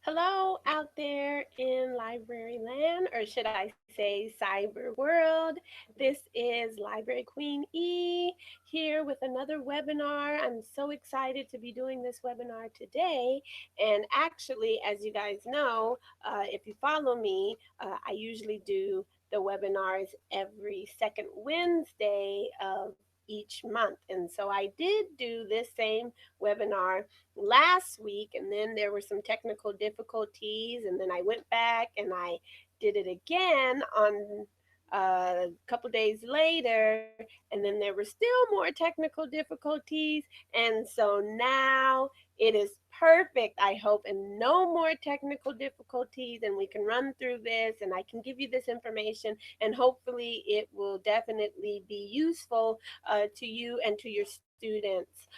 Hello out there in library land, or should I say cyber world. This is Library Queen E here with another webinar. I'm so excited to be doing this webinar today. And actually, as you guys know, if you follow me, I usually do the webinars every second Wednesday of each month. And so I did do this same webinar last week, and then there were some technical difficulties, and then I went back and I did it again on a couple days later, and then there were still more technical difficulties, and so now it is perfect, I hope, and no more technical difficulties, and we can run through this and I can give you this information, and hopefully it will definitely be useful to you and to your students.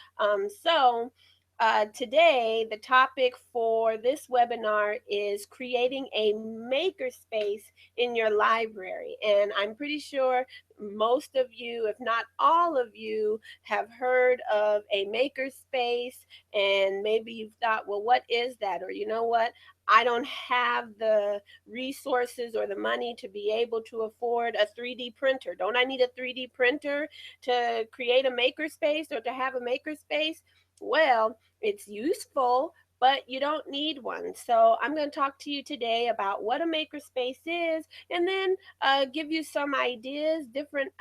Today, the topic for this webinar is creating a makerspace in your library. And I'm pretty sure most of you, if not all of you, have heard of a makerspace. And maybe you've thought, well, what is that? Or you know what? I don't have the resources or the money to be able to afford a 3D printer. Don't I need a 3D printer to create a makerspace or to have a makerspace? Well, it's useful, but you don't need one. So I'm going to talk to you today about what a makerspace is, and then give you some ideas, different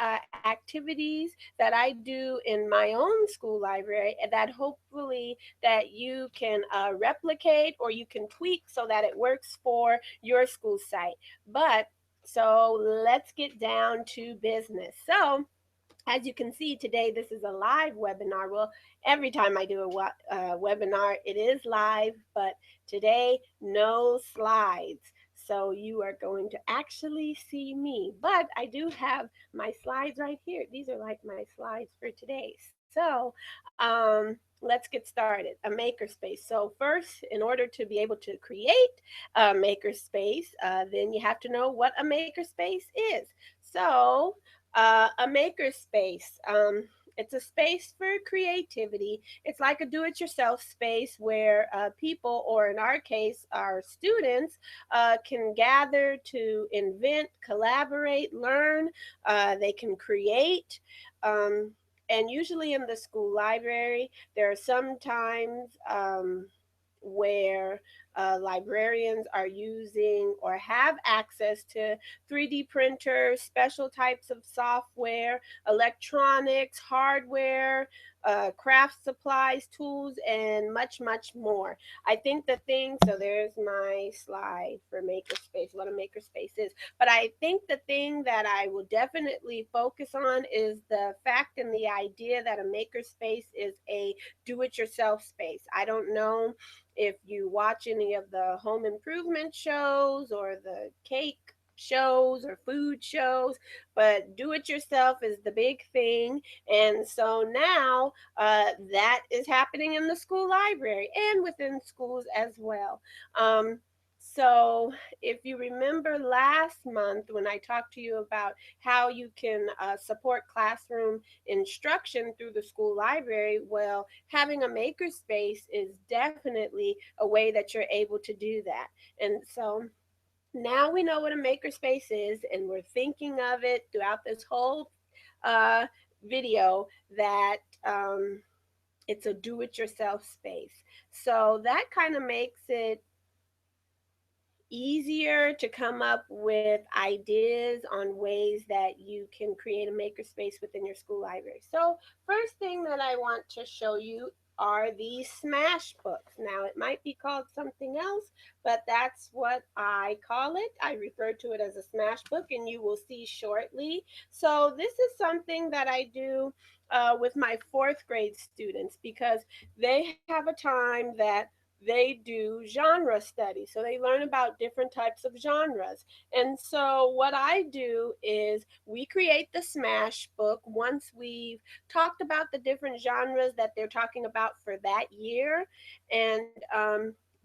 activities that I do in my own school library that hopefully that you can replicate or you can tweak so that it works for your school site. But so let's get down to business. So as you can see today, this is a live webinar. Well, every time I do a webinar, it is live, but today, no slides. So you are going to actually see me. But I do have my slides right here. These are like my slides for today. Let's get started. A makerspace. So first, in order to be able to create a makerspace, then you have to know what a makerspace is. A makerspace. It's a space for creativity. It's like a do it yourself space where people, or in our case, our students, can gather to invent, collaborate, learn. They can create. And usually in the school library, there are sometimes where librarians are using or have access to 3D printers, special types of software, electronics, hardware, craft supplies, tools, and much, much more. I think the thing, so there's my slide for Makerspace, what a Makerspace is. But I think the thing that I will definitely focus on is the fact and the idea that a makerspace is a do it yourself space. I don't know if you watch any of the home improvement shows or the cake shows or food shows, but do it yourself is the big thing. And so now that is happening in the school library and within schools as well. So, if you remember last month when I talked to you about how you can support classroom instruction through the school library, well, having a makerspace is definitely a way that you're able to do that. And so now we know what a makerspace is, and we're thinking of it throughout this whole uh, video that it's a do it yourself space. So that kind of makes it easier to come up with ideas on ways that you can create a makerspace within your school library. So, first thing that I want to show you are these smash books. Now, it might be called something else, but that's what I call it. I refer to it as a smash book, and you will see shortly. So, this is something that I do with my fourth grade students because they have a time that they do genre study. So they learn about different types of genres. And so what I do is we create the smash book once we've talked about the different genres that they're talking about for that year. And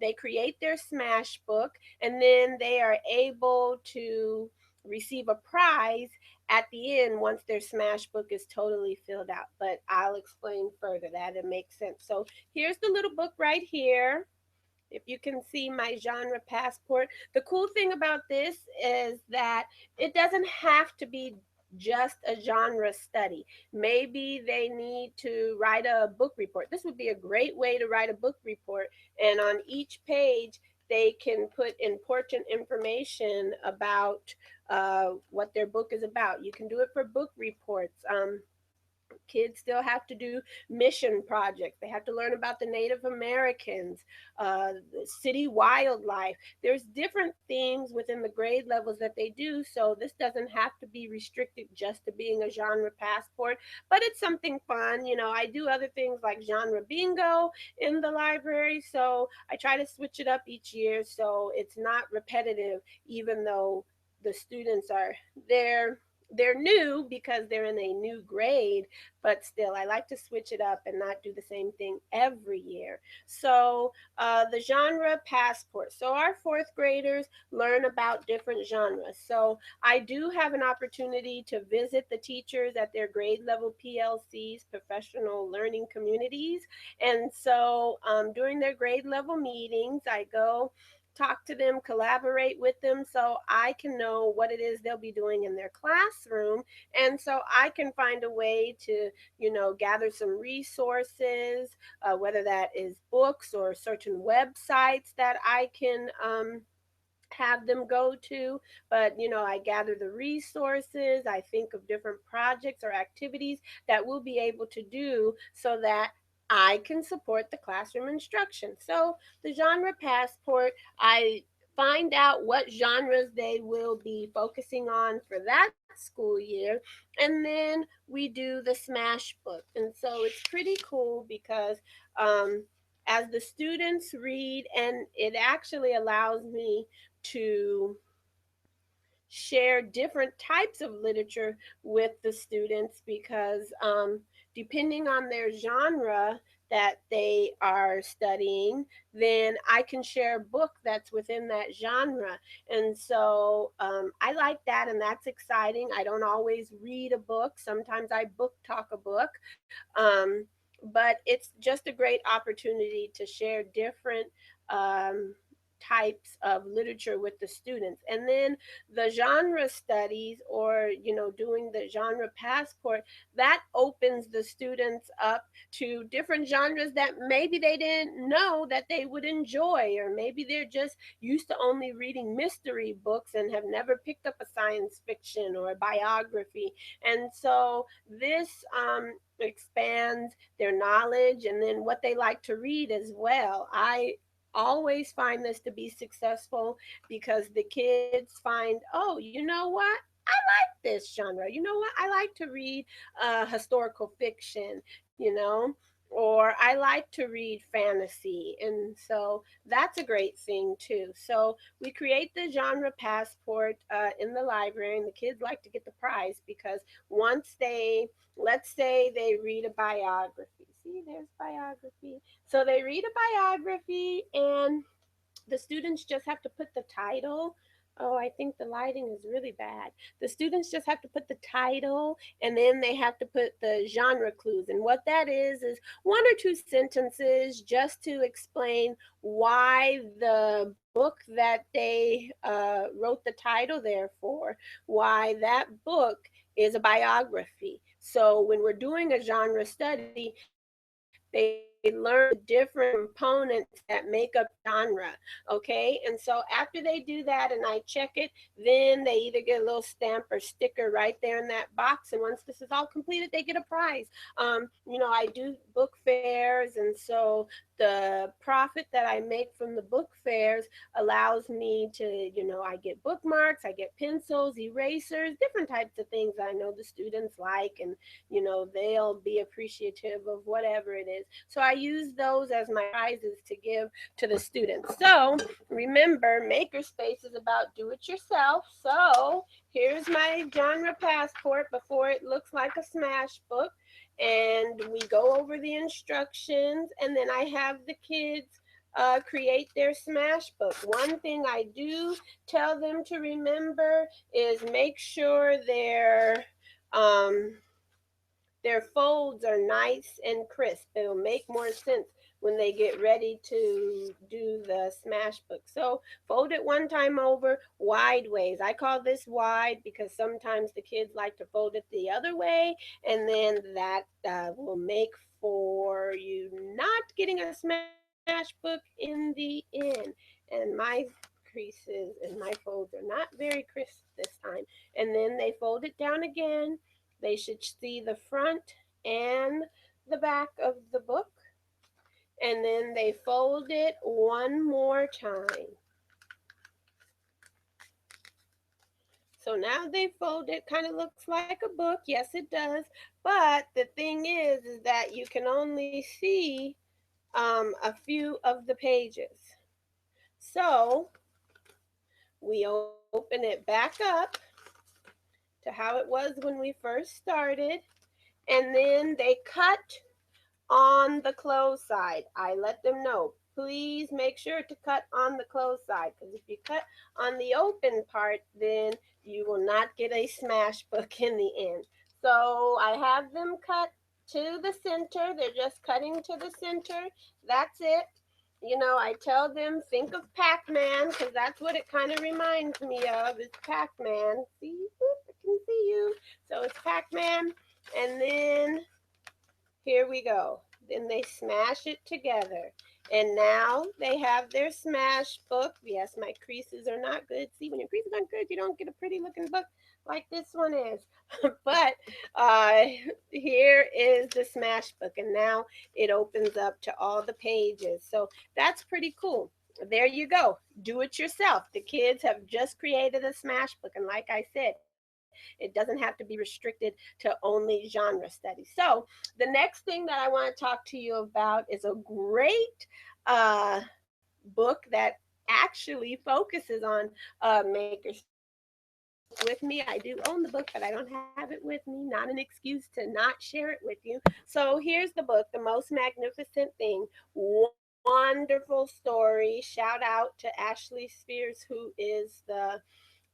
they create their smash book, and then they are able to receive a prize at the end once their smash book is totally filled out. But I'll explain further that it makes sense. So here's the little book right here. if you can see my genre passport. The cool thing about this is that it doesn't have to be just a genre study. Maybe they need to write a book report. This would be a great way to write a book report. And on each page, they can put important information about what their book is about. You can do it for book reports. Kids still have to do mission projects. They have to learn about the Native Americans, the city wildlife. There's different things within the grade levels that they do. So this doesn't have to be restricted just to being a genre passport, but it's something fun. I do other things like genre bingo in the library. So I try to switch it up each year so it's not repetitive, even though the students are there. They're new because they're in a new grade, but still I like to switch it up and not do the same thing every year. So the genre passport, so our fourth graders learn about different genres. So I do have an opportunity to visit the teachers at their grade level PLCs, professional learning communities. And so during their grade level meetings, I go talk to them, collaborate with them so I can know what it is they'll be doing in their classroom. And so I can find a way to, gather some resources, whether that is books or certain websites that I can have them go to. But I gather the resources, I think of different projects or activities that we'll be able to do so that I can support the classroom instruction. So the genre passport, I find out what genres they will be focusing on for that school year, and then we do the smash book. And so it's pretty cool because as the students read, and it actually allows me to share different types of literature with the students because depending on their genre that they are studying, then I can share a book that's within that genre. And so I like that, and that's exciting. I don't always read a book, sometimes I book talk a book. Um, but it's just a great opportunity to share different um, types of literature with the students. And then the genre studies, or doing the genre passport, that opens the students up to different genres that maybe they didn't know that they would enjoy, or maybe they're just used to only reading mystery books and have never picked up a science fiction or a biography. And so this expands their knowledge and then what they like to read as well. I always find this to be successful because the kids find, oh, you know what? I like this genre. You know what? I like to read historical fiction, or I like to read fantasy. And so that's a great thing too. So we create the genre passport in the library, and the kids like to get the prize because once they, let's say they read a biography. See, there's biography. So they read a biography, and the students just have to put the title. Oh, I think the lighting is really bad. The students just have to put the title, and then they have to put the genre clues. And what that is one or two sentences just to explain why the book that they wrote the title there for, why that book is a biography. So when we're doing a genre study, they learn the different components that make up genre. Okay, and so after they do that and I check it, then they either get a little stamp or sticker right there in that box. And once this is all completed, they get a prize. I do book fairs, and so the profit that I make from the book fairs allows me to, I get bookmarks, I get pencils, erasers, different types of things I know the students like, and they'll be appreciative of whatever it is. So I use those as my prizes to give to the students. So remember, Makerspace is about do it yourself. So here's my genre passport before it looks like a smash book. And we go over the instructions, and then I have the kids create their smash book. One thing I do tell them to remember is make sure um, their folds are nice and crisp. It'll make more sense when they get ready to do the smash book. So fold it one time over wide ways. I call this wide because sometimes the kids like to fold it the other way, and then that will make for you not getting a smash book in the end. And my creases and my folds are not very crisp this time. And then they fold it down again. They should see the front and the back of the book, and then they fold it one more time. So now they fold it, kind of looks like a book. Yes, it does. But the thing is that you can only see a few of the pages. So we open it back up to how it was when we first started, and then they cut on the closed side. I let them know, please make sure to cut on the closed side, because if you cut on the open part, then you will not get a smash book in the end. So I have them cut to the center. They're just cutting to the center. That's it. I tell them, think of Pac-Man, because that's what it kind of reminds me of, is Pac-Man. See, I can see you. So it's Pac-Man, and then here we go. Then they smash it together. And now they have their smash book. Yes, my creases are not good. See, when your creases aren't good, you don't get a pretty looking book like this one is. But uh, here is the smash book. And now it opens up to all the pages. So that's pretty cool. There you go. Do it yourself. The kids have just created a smash book. And like I said, it doesn't have to be restricted to only genre studies. So the next thing that I want to talk to you about is a great book that actually focuses on makerspace with me. I do own the book, but I don't have it with me. Not an excuse to not share it with you. So here's the book, The Most Magnificent Thing. Wonderful story. Shout out to Ashley Spears, who is the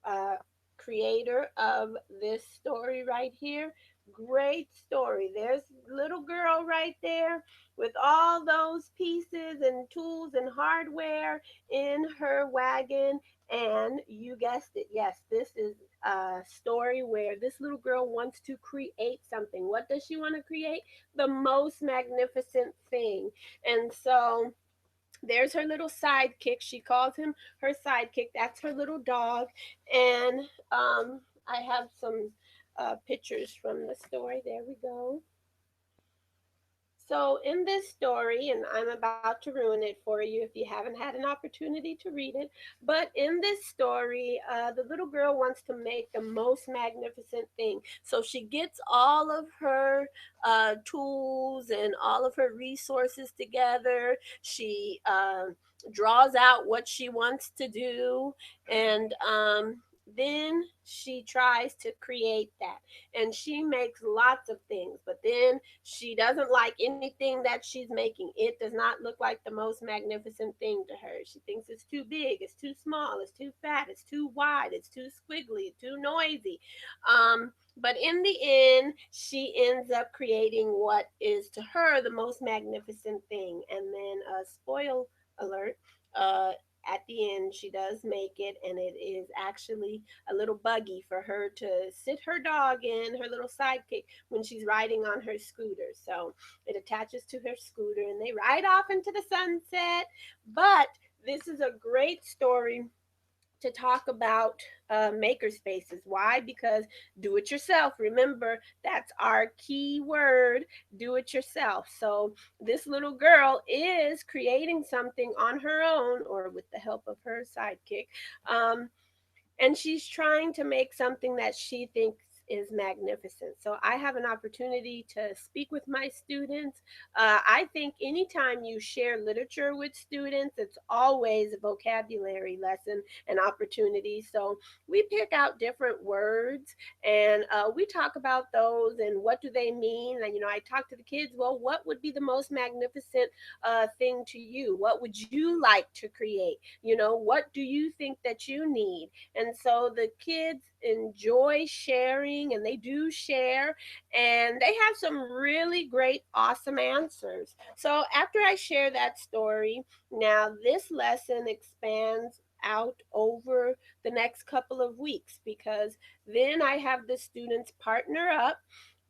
uh, creator of this story right here. Great story. There's little girl right there with all those pieces and tools and hardware in her wagon. And you guessed it. Yes, this is a story where this little girl wants to create something. What does she want to create? The most magnificent thing. And so there's her little sidekick. She calls him her sidekick. That's her little dog. And I have some pictures from the story. There we go. So, in this story, and I'm about to ruin it for you if you haven't had an opportunity to read it, but in this story, the little girl wants to make the most magnificent thing. So, she gets all of her tools and all of her resources together. She draws out what she wants to do, and then she tries to create that, and she makes lots of things, but then she doesn't like anything that she's making. It does not look like the most magnificent thing to her. She thinks it's too big, it's too small, it's too fat, it's too wide, it's too squiggly, too noisy. But in the end, she ends up creating what is to her the most magnificent thing. And then, spoil alert, at the end, she does make it, and it is actually a little buggy for her to sit her dog in, her little sidekick, when she's riding on her scooter. So it attaches to her scooter, and they ride off into the sunset. But this is a great story to talk about maker spaces. Why? Because do it yourself. Remember, that's our key word, do it yourself. So this little girl is creating something on her own or with the help of her sidekick. Um, and she's trying to make something that she thinks is magnificent. So I have an opportunity to speak with my students. I think anytime you share literature with students, it's always a vocabulary lesson and opportunity. So we pick out different words, and we talk about those and what do they mean. And I talk to the kids. Well, what would be the most magnificent thing to you? What would you like to create? What do you think that you need? And so the kids enjoy sharing, and they do share, and they have some really great, awesome answers. So after I share that story, now this lesson expands out over the next couple of weeks, because then I have the students partner up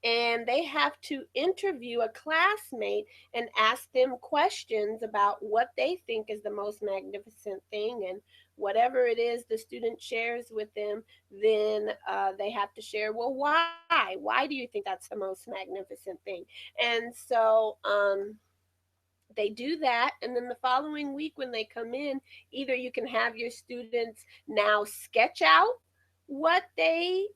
and they have to interview a classmate and ask them questions about what they think is the most magnificent thing. And whatever it is the student shares with them, then they have to share, well, why do you think that's the most magnificent thing? And so they do that, and then the following week when they come in, either you can have your students now sketch out what they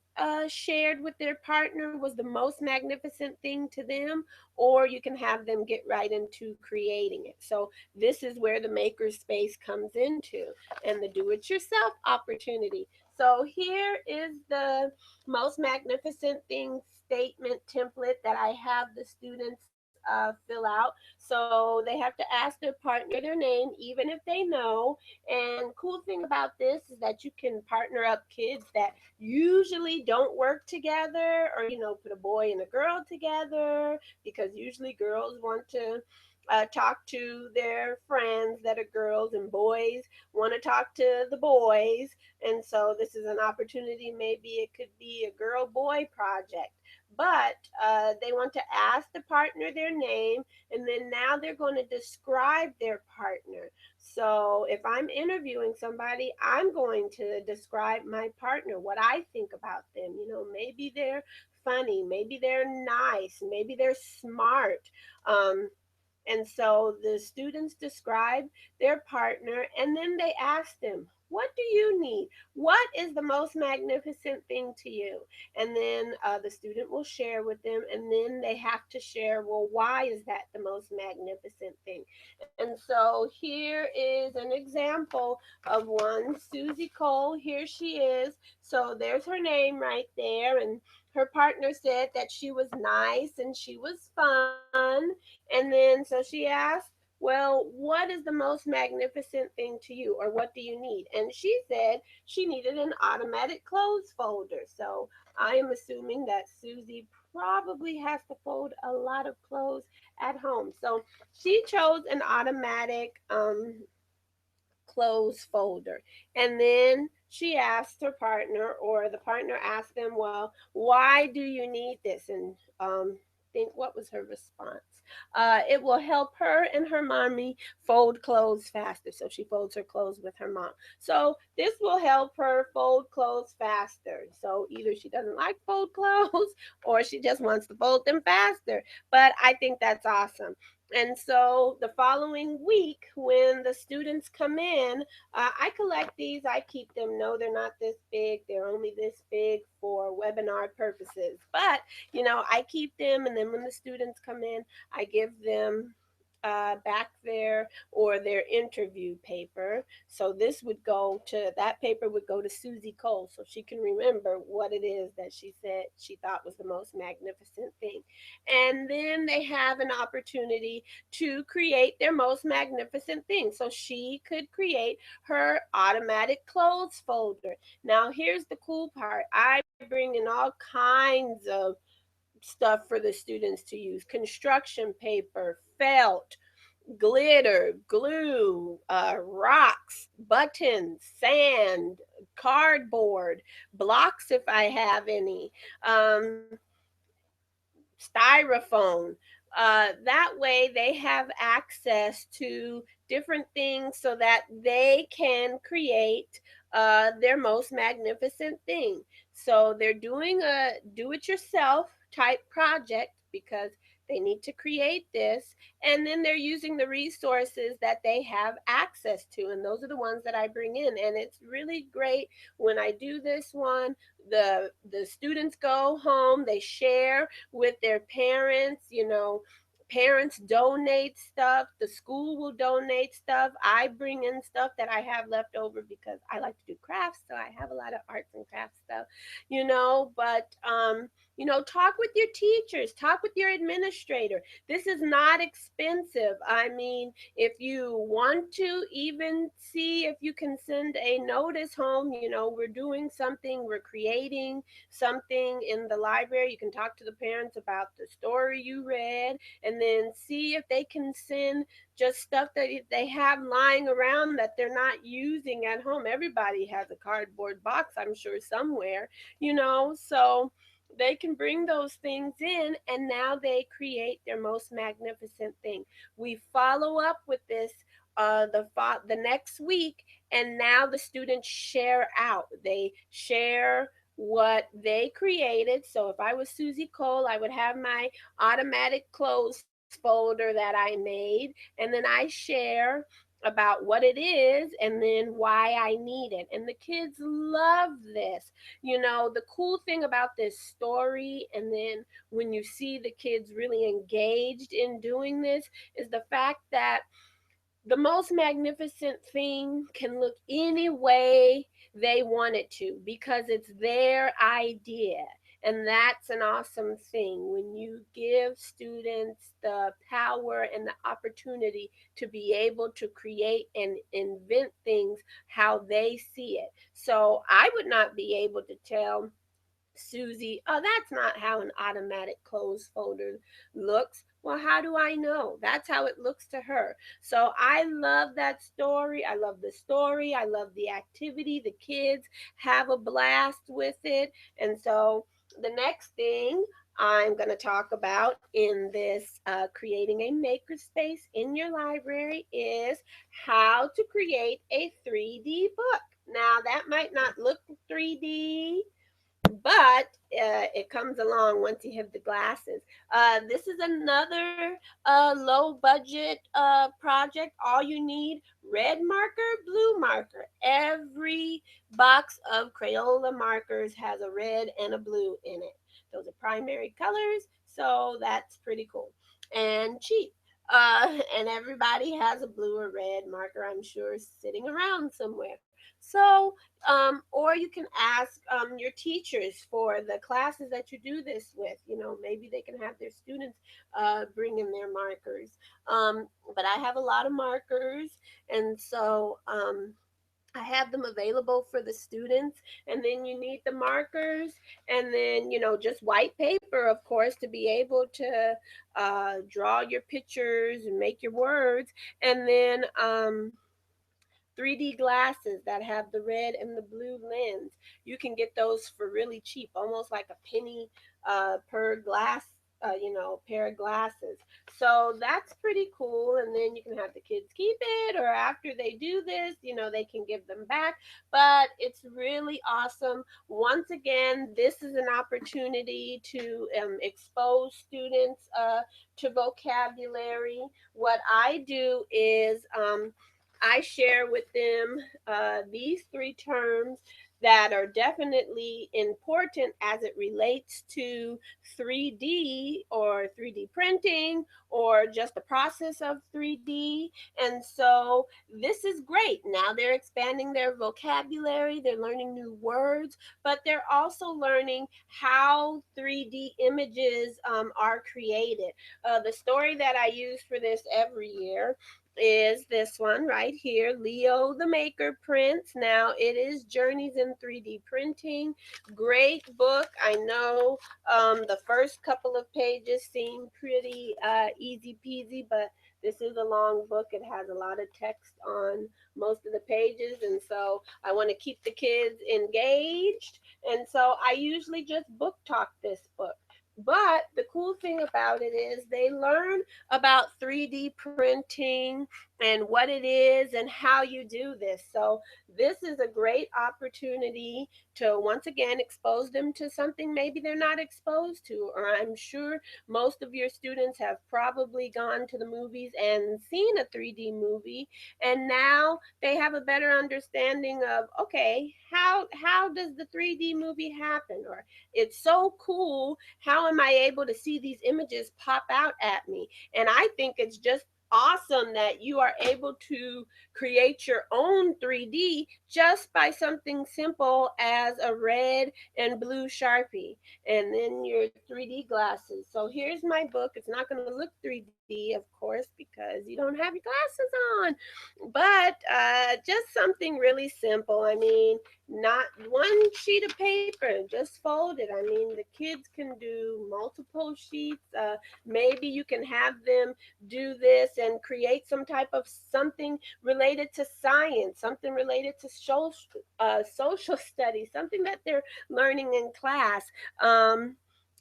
shared with their partner was the most magnificent thing to them, or you can have them get right into creating it. So this is where the makerspace comes into, and the do-it-yourself opportunity. So here is the most magnificent thing statement template that I have the students fill out. So they have to ask their partner their name, even if they know. And cool thing about this is that you can partner up kids that usually don't work together, or put a boy and a girl together, because usually girls want to talk to their friends that are girls, and boys want to talk to the boys. And so this is an opportunity. Maybe it could be a girl boy project, but they want to ask the partner their name, and then now they're going to describe their partner. So if I'm interviewing somebody, I'm going to describe my partner, what I think about them. Maybe they're funny, maybe they're nice, maybe they're smart. Um, and so the students describe their partner, and then they ask them, what do you need? What is the most magnificent thing to you? And then the student will share with them, and then they have to share, well, why is that the most magnificent thing? And so here is an example of one, Susie Cole. Here she is. So there's her name right there. And her partner said that she was nice and she was fun. And then so she asked, well, what is the most magnificent thing to you, or what do you need? And she said she needed an automatic clothes folder. So I am assuming that Susie probably has to fold a lot of clothes at home. So she chose an automatic clothes folder. And then she asked her partner, or the partner asked them, well, why do you need this? And think, what was her response? It will help her and her mommy fold clothes faster. So she folds her clothes with her mom. So this will help her fold clothes faster. So either she doesn't like fold clothes or she just wants to fold them faster. But I think that's awesome. And so the following week, when the students come in, I collect these. I keep them. No, they're not this big. They're only this big for webinar purposes. But, I keep them. And then when the students come in, I give them back their interview paper. So that paper would go to Susie Cole, so she can remember what it is that she said she thought was the most magnificent thing. And then they have an opportunity to create their most magnificent thing. So she could create her automatic clothes folder. Now, here's the cool part. I bring in all kinds of stuff for the students to use: construction paper, felt, glitter, glue, rocks, buttons, sand, cardboard, blocks if I have any, styrofoam. That way, they have access to different things so that they can create their most magnificent thing. So they're doing a do it yourself type project because they need to create this, and then they're using the resources that they have access to, and those are the ones that I bring in. And it's really great when I do this one. The students go home, they share with their parents. Parents donate stuff, the school will donate stuff, I bring in stuff that I have left over because I like to do crafts, so I have a lot of arts and crafts stuff. But Talk with your teachers, talk with your administrator. This is not expensive. I mean, if you want to even see if you can send a notice home, we're doing something, we're creating something in the library. You can talk to the parents about the story you read, and then see if they can send just stuff that they have lying around that they're not using at home. Everybody has a cardboard box, I'm sure, somewhere. So they can bring those things in, and now they create their most magnificent thing. We follow up with this the next week, and now the students share out. They share what they created. So if I was Susie Cole, I would have my automatic close folder that I made, and then I share about what it is and then why I need it. And the kids love this. The cool thing about this story, and then when you see the kids really engaged in doing this, is the fact that the most magnificent thing can look any way they want it to because it's their idea. And that's an awesome thing when you give students the power and the opportunity to be able to create and invent things how they see it. So I would not be able to tell Susie, oh, that's not how an automatic close folder looks. Well, how do I know? That's how it looks to her. So I love that story. I love the story. I love the activity. The kids have a blast with it. And so the next thing I'm going to talk about in this creating a makerspace in your library is how to create a 3D book. Now, that might not look 3D, but it comes along once you have the glasses. This is another low budget project. All you need: red marker, blue marker. Every box of Crayola markers has a red and a blue in it. Those are primary colors, so that's pretty cool and cheap. And everybody has a blue or red marker, I'm sure, sitting around somewhere. Or you can ask your teachers for the classes that you do this with. Maybe they can have their students bring in their markers. But I have a lot of markers, and so I have them available for the students. And then you need the markers, and then, just white paper, of course, to be able to draw your pictures and make your words. And then 3D glasses that have the red and the blue lens. You can get those for really cheap, almost like a penny per glass, pair of glasses. So that's pretty cool. And then you can have the kids keep it, or after they do this, they can give them back. But it's really awesome. Once again, this is an opportunity to expose students to vocabulary. What I do is I share with them these three terms that are definitely important as it relates to 3D or 3D printing or just the process of 3D. And so this is great. Now they're expanding their vocabulary, they're learning new words, but they're also learning how 3D images are created. The story that I use for this every year is this one right here, Leo the Maker Prints. Now, it is Journeys in 3D Printing. Great book. I know the first couple of pages seem pretty easy peasy, but this is a long book. It has a lot of text on most of the pages, and so I want to keep the kids engaged. And so I usually just book talk this book. But the cool thing about it is they learn about 3D printing and what it is and how you do this. So, this is a great opportunity to once again expose them to something maybe they're not exposed to. Or I'm sure most of your students have probably gone to the movies and seen a 3D movie, and now they have a better understanding of, okay, how does the 3D movie happen? Or it's so cool, how am I able to see these images pop out at me? And I think it's just awesome that you are able to create your own 3D just by something simple as a red and blue Sharpie and then your 3D glasses. So here's my book. It's not going to look 3D, of course, because you don't have your glasses on, but just something really simple. I mean, not one sheet of paper, just fold it. I mean, the kids can do multiple sheets. Maybe you can have them do this and create some type of something related to science, something related to social studies, something that they're learning in class.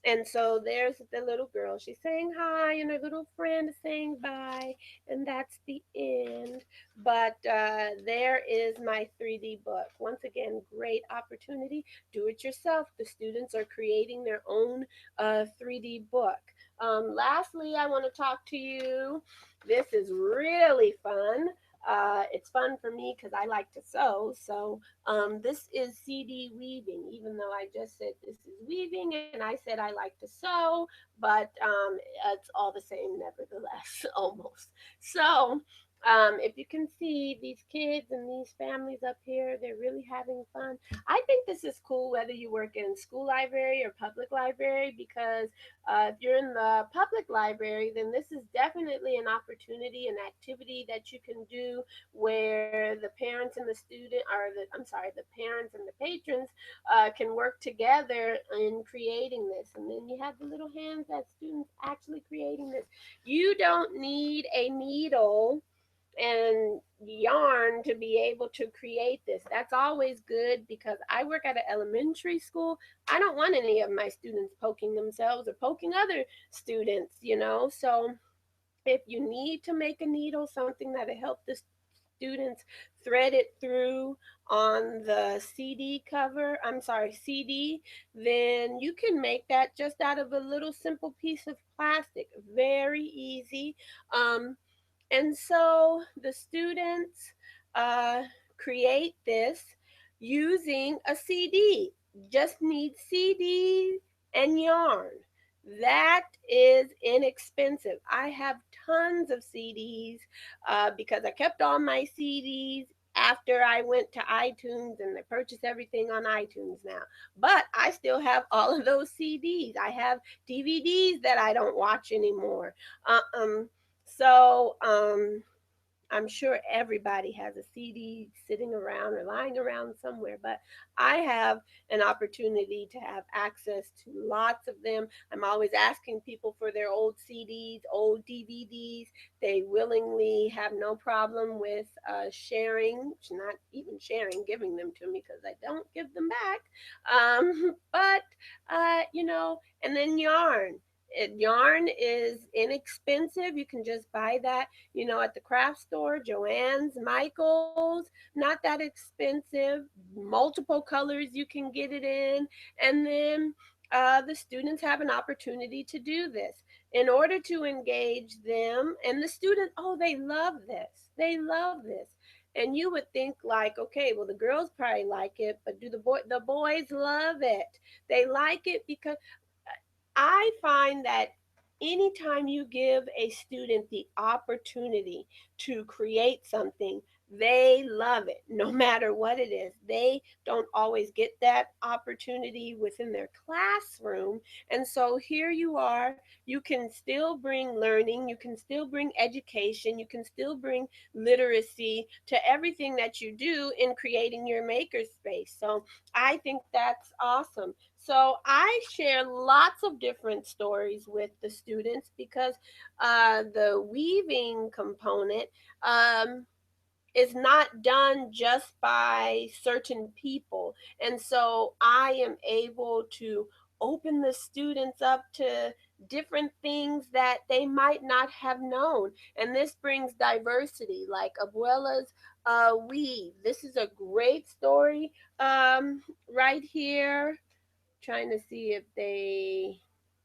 And so there's the little girl. She's saying hi, and her little friend is saying bye, and that's the end. But there is my 3D book. Once again, great opportunity. Do it yourself. The students are creating their own 3D book. Lastly, I want to talk to you. This is really fun. It's fun for me because I like to sew. So this is CD weaving, even though I just said this is weaving and I said I like to sew, but it's all the same nevertheless, almost. So if you can see these kids and these families up here, they're really having fun. I think this is cool whether you work in school library or public library because if you're in the public library, then this is definitely an opportunity, an activity that you can do where the parents and the student, or I'm sorry, the parents and the patrons can work together in creating this. And then you have the little hands that students actually creating this. You don't need a needle and yarn to be able to create this. That's always good because I work at an elementary school. I don't want any of my students poking themselves or poking other students, So if you need to make a needle, something that'll help the students thread it through on the CD cover, I'm sorry, CD, then you can make that just out of a little simple piece of plastic. Very easy. And so the students uh, create this using a CD. Just need CD and yarn. That is inexpensive. I have tons of CDs because I kept all my CDs after I went to iTunes and I purchased everything on iTunes now. But I still have all of those CDs. I have DVDs that I don't watch anymore. Uh, um, so I'm sure everybody has a CD sitting around or lying around somewhere, but I have an opportunity to have access to lots of them. I'm always asking people for their old CDs, old DVDs. They willingly have no problem with sharing, not even sharing, giving them to me because I don't give them back. But and then yarn. Yarn is inexpensive. You can just buy that at the craft store, Joann's, Michael's, not that expensive. Multiple colors you can get it in. And then the students have an opportunity to do this in order to engage them. And the students, oh, they love this. They love this. And you would think like, okay, well, the girls probably like it, but do the boys love it? They like it because I find that anytime you give a student the opportunity to create something, they love it no matter what it is. They don't always get that opportunity within their classroom. And so here you are, you can still bring learning, you can still bring education, you can still bring literacy to everything that you do in creating your makerspace. So I think that's awesome. So I share lots of different stories with the students because the weaving component is not done just by certain people. And so I am able to open the students up to different things that they might not have known. And this brings diversity, like Abuela's Weave. This is a great story right here, trying to see if they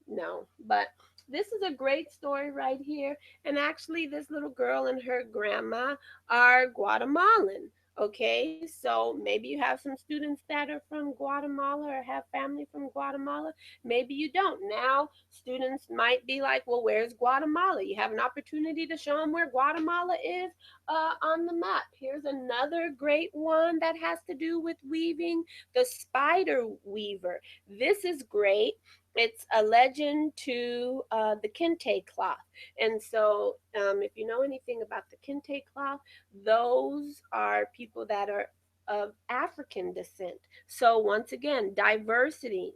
know. But this is a great story right here. And actually, this little girl and her grandma are Guatemalan. Okay, so maybe you have some students that are from Guatemala or have family from Guatemala. Maybe you don't. Now, students might be like, well, where's Guatemala? You have an opportunity to show them where Guatemala is on the map. Here's another great one that has to do with weaving, the spider weaver. This is great. It's a legend to the kente cloth. And so, if you know anything about the kente cloth, those are people that are of African descent. So once again, diversity.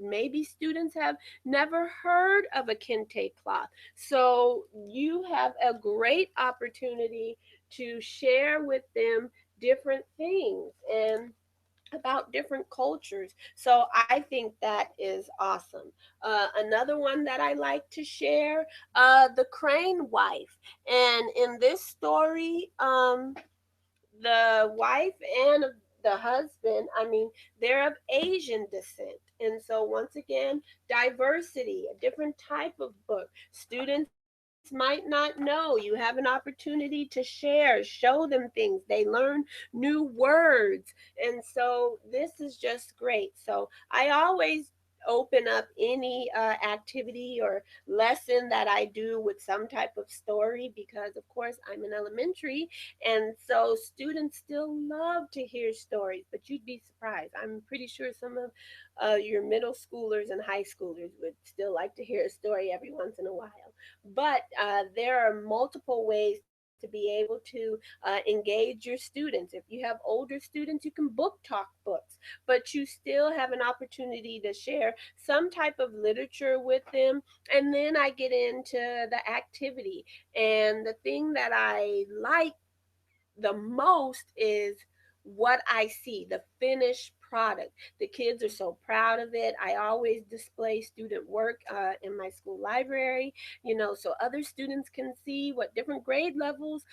Maybe students have never heard of a kente cloth. So you have a great opportunity to share with them different things and about different cultures. So I think that is awesome. Another one that I like to share, the crane wife. And in this story, the wife and the husband, I mean, they're of Asian descent. And so, once again, diversity, a different type of book. Students might not know. You have an opportunity to share, show them things. They learn new words. And so, this is just great. So, I always open up any activity or lesson that I do with some type of story because, of course, I'm in elementary, and so students still love to hear stories, but you'd be surprised. I'm pretty sure some of your middle schoolers and high schoolers would still like to hear a story every once in a while. But there are multiple ways to be able to engage your students. If you have older students, you can book talk books, but you still have an opportunity to share some type of literature with them. And then I get into the activity. And the thing that I like the most is what I see, the finished product. The kids are so proud of it. I always display student work in my school library, so other students can see what different grade levels,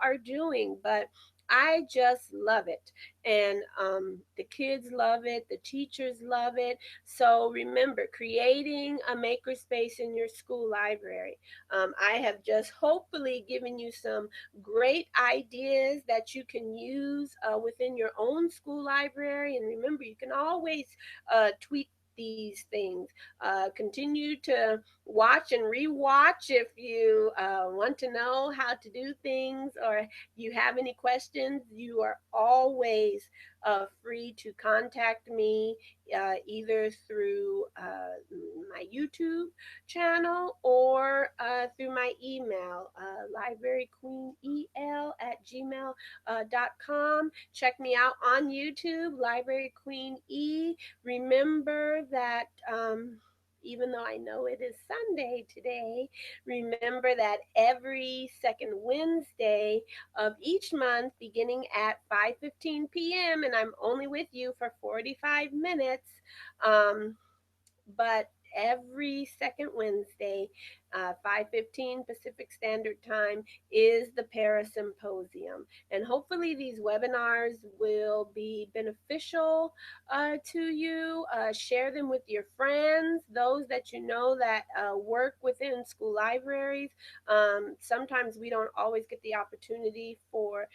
are doing. But I just love it. And the kids love it, the teachers love it. So remember, creating a makerspace in your school library. I have just hopefully given you some great ideas that you can use within your own school library. And remember, you can always tweak these things. Continue to watch and rewatch if you want to know how to do things, or you have any questions. You are always free to contact me either through my YouTube channel or through my email, libraryqueenel@gmail.com. Check me out on YouTube, Library Queen E. Remember that. Even though I know it is Sunday today, remember that every second Wednesday of each month, beginning at 5:15 p.m., and I'm only with you for 45 minutes. Um, but every second Wednesday, 5:15 Pacific Standard Time, is the Para Symposium. And hopefully these webinars will be beneficial to you. Share them with your friends, those that you know that work within school libraries. Sometimes we don't always get the opportunity for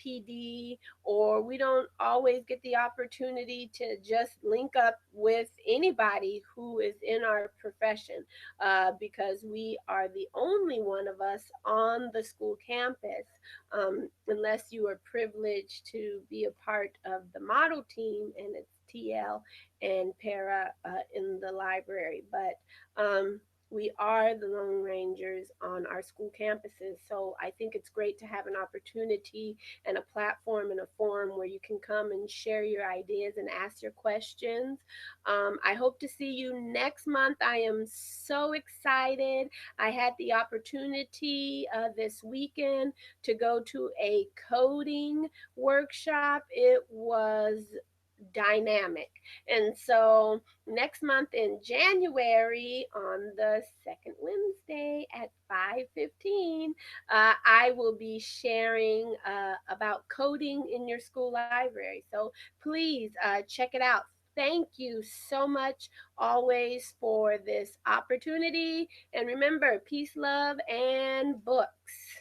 PD, or we don't always get the opportunity to just link up with anybody who is in our profession, because we are the only one of us on the school campus, unless you are privileged to be a part of the model team, and it's TL and Para in the library. But we are the Lone Rangers on our school campuses. So I think it's great to have an opportunity and a platform and a forum where you can come and share your ideas and ask your questions. I hope to see you next month. I am so excited. I had the opportunity this weekend to go to a coding workshop. It was dynamic. And so next month in January, on the second Wednesday at 5:15, I will be sharing about coding in your school library. So please check it out. Thank you so much always for this opportunity. And remember, peace, love, and books.